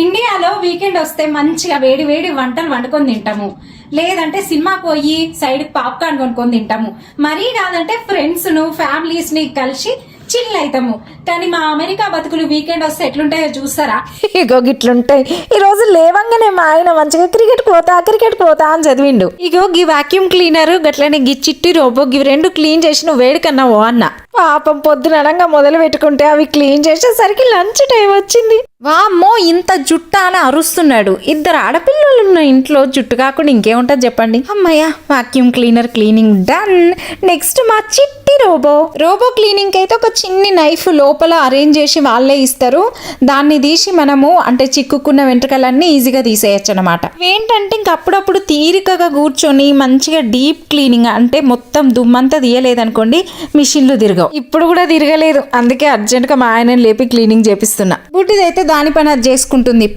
ఇండియాలో వీకెండ్ వస్తే మంచిగా వేడి వేడి వంటలు వండుకొని తింటాము. లేదంటే సినిమా పోయి సైడ్ పాప్కార్న్ కొనుక్కొని తింటాము. మరీ కాదంటే ఫ్రెండ్స్ ను ఫ్యామిలీస్ ని కలిసి చిల్ అవుతాము. కానీ మా అమెరికా బతుకులు వీకెండ్ వస్తే ఎట్లుంటాయో చూస్తారా? ఇగో గిట్లుంటాయి. ఈ రోజు లేవంగానే మా ఆయన మంచిగా క్రికెట్ పోతా అని చదివిండు. ఇగో గి వాక్యూమ్ క్లీనర్ గట్లనే గి చిట్టి రోబో గివి రెండు క్లీన్ చేసి నువ్వు వేడికన్నావో అన్న. పాపం పొద్దునడంగా మొదలు పెట్టుకుంటే అవి క్లీన్ చేసేసరికి లంచ్ టైం వచ్చింది. వామ్మో ఇంత జుట్ట అని అరుస్తున్నాడు. ఇద్దరు ఆడపిల్లలు ఉన్న ఇంట్లో జుట్టు కాకుండా ఇంకేముంటది చెప్పండి. అమ్మయ్య vacuum cleaner cleaning done. Next మా చిట్టి రోబో క్లీనింగ్ అయితే ఒక చిన్ని నైఫ్ లోపల అరేంజ్ చేసి వాళ్ళే ఇస్తారు. దాన్ని తీసి మనము అంటే చిక్కుకున్న వెంట్రుకలన్నీ ఈజీగా తీసేయచ్చు అనమాట. ఏంటంటే ఇంక అప్పుడప్పుడు తీరికగా కూర్చొని మంచిగా డీప్ క్లీనింగ్ అంటే మొత్తం దుమ్మంతా తీయలేదనుకోండి మిషన్లు తిరగవు. ఇప్పుడు కూడా తిరగలేదు, అందుకే అర్జెంట్ గా మా ఆయన లేపి క్లీనింగ్ చేపిస్తున్నా. బుడ్డిదైతే దాని పని అది చేసుకుంటుంది.